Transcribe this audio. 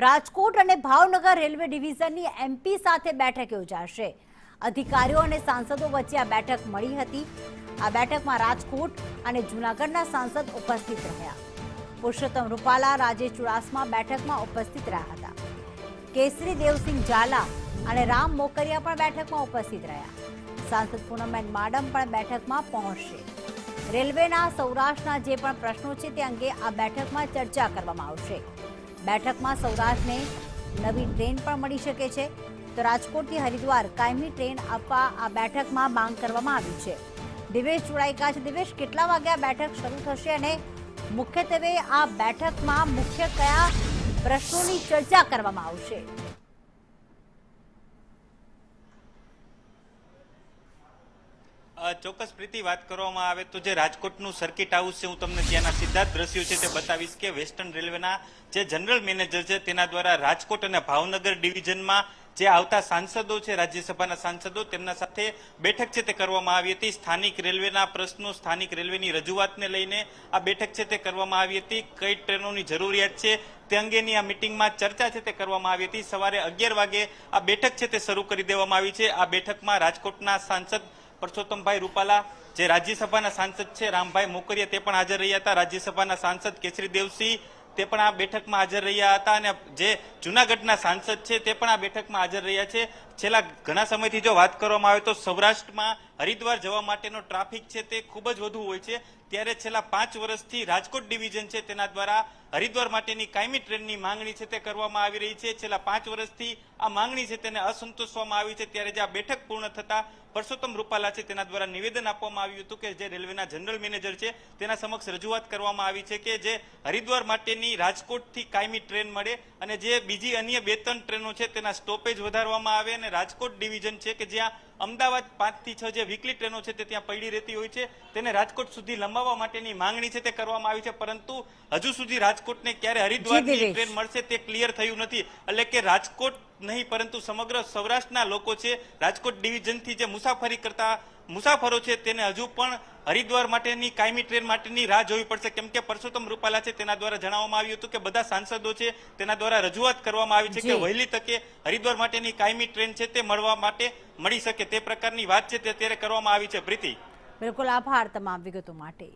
રાજકોટ અને Bhavnagar railway ડિવિઝનની MP સાથે બેઠક યોજાશે। અધિકારીઓ અને સાંસદો વચ્ચે આ બેઠક મળી હતી। આ બેઠકમાં રાજકોટ અને જૂનાગઢના સાંસદ ઉપસ્થિત રહ્યા। પુરુષોત્તમ રૂપાલા, રાજેશ ચુડાસમા બેઠકમાં ઉપસ્થિત રહ્યા હતા। કેસરી દેવસિંહ ઝાલા અને રામ મોકરિયા પણ બેઠકમાં ઉપસ્થિત રહ્યા। સાંસદ પૂનમબેન માડમ પણ બેઠકમાં પહોંચશે। રેલવેના સૌરાષ્ટ્રના જે પણ પ્રશ્નો છે તે અંગે આ બેઠકમાં ચર્ચા કરવામાં આવશે। બેઠકમાં સૌરાષ્ટ્રને નવી ટ્રેન પણ મળી શકે છે, તો રાજકોટથી હરિદ્વાર કાયમી ટ્રેન આપવા આ બેઠકમાં માંગ કરવામાં આવી છે। દિવેશ જોડાઈ ગયા છે। દિવેશ, કેટલા વાગે આ બેઠક શરૂ થશે અને મુખ્યત્વે આ બેઠકમાં મુખ્ય કયા પ્રશ્નોની ચર્ચા કરવામાં આવશે? ચોક્કસ પ્રીતિ, વાત કરવામાં આવે તો જે રાજકોટનું સર્કિટ હાઉસ છે, હું તમને ત્યાંના સીધા જ દ્રશ્યો છે તે બતાવીશ કે વેસ્ટર્ન રેલવેના જે જનરલ મેનેજર છે તેના દ્વારા રાજકોટ અને ભાવનગર ડિવિઝનમાં જે આવતા સાંસદો છે, રાજ્યસભાના સાંસદો, તેમના સાથે બેઠક છે તે કરવામાં આવી હતી। સ્થાનિક રેલવેના પ્રશ્નો, સ્થાનિક રેલવેની રજૂઆતને લઈને આ બેઠક છે તે કરવામાં આવી હતી। કઈ ટ્રેનોની જરૂરિયાત છે તે અંગેની આ મિટિંગમાં ચર્ચા છે તે કરવામાં આવી હતી। સવારે 11 વાગે આ બેઠક છે તે શરૂ કરી દેવામાં આવી છે। આ બેઠકમાં રાજકોટના સાંસદ પુરુષોત્તમભાઈ રૂપાલા, જે રાજ્યસભાના સાંસદ છે રામભાઈ મોકરિયા, તે પણ હાજર રહ્યા હતા। રાજ્યસભાના સાંસદ કેસરી દેવસિંહ તે પણ આ બેઠકમાં હાજર રહ્યા હતા અને જે જૂનાગઢના સાંસદ છે તે પણ આ બેઠકમાં હાજર રહ્યા છે। છેલ્લા ઘણા સમયથી જો વાત કરવામાં આવે તો સૌરાષ્ટ્રમાં હરિદ્વાર જવા માટેનો ટ્રાફિક છે તે ખૂબ જ વધુ હોય છે, ત્યારે છેલ્લા 5 વર્ષથી રાજકોટ ડિવિઝન છે તેના દ્વારા હરિદ્વાર માટેની કાયમી ટ્રેનની માંગણી છે તે કરવામાં આવી રહી છે। છેલ્લા 5 વર્ષથી આ માંગણી છે તેને અસંતોષવામાં આવી છે, ત્યારે જે આ બેઠક પૂર્ણ થતા પુરુષોત્તમ રૂપાલા છે તેના દ્વારા નિવેદન આપવામાં આવ્યું હતું કે જે રેલવેના જનરલ મેનેજર છે તેના સમક્ષ રજૂઆત કરવામાં આવી છે કે જે હરિદ્વાર માટેની રાજકોટથી કાયમી ટ્રેન મળે અને જે બીજી અન્ય 2-3 ટ્રેનો છે તેના સ્ટોપેજ વધારવામાં આવે અને રાજકોટ ડિવિઝન છે કે જ્યાં અમદાવાદ 5 થી 6 જે વીકલી ટ્રેનો છે તે ત્યાં પડી રહેતી હોય છે તેને રાજકોટ સુધી લંબાવવા માટેની માંગણી છે તે કરવામાં આવી છે, પરંતુ હજુ સુધી રાજકોટને ક્યારે હરિદ્વારની ટ્રેન મળશે તે ક્લિયર થયું નથી। એટલે કે રાજકોટ નહીં પરંતુ સમગ્ર સૌરાષ્ટ્રના લોકો છે રાજકોટ ડિવિઝનથી જે મુસાફરી કરતા મુસાફરો છે તેને હજુ પણ હરિદ્વાર માટેની કાયમી ટ્રેન માટેની રાહ જોવી પડશે, કેમ કે પુરુષોત્તમ રૂપાલા છે તેના દ્વારા જણાવવામાં આવ્યું હતું કે બધા સાંસદો છે તેના દ્વારા રજૂઆત કરવામાં આવી છે કે વહેલી તકે હરિદ્વાર માટેની કાયમી ટ્રેન છે તે મળી શકે તે પ્રકારની વાત છે તે અત્યારે કરવામાં આવી છે। પ્રીતિ, બિલકુલ આભાર તમામ વિગતો માટે।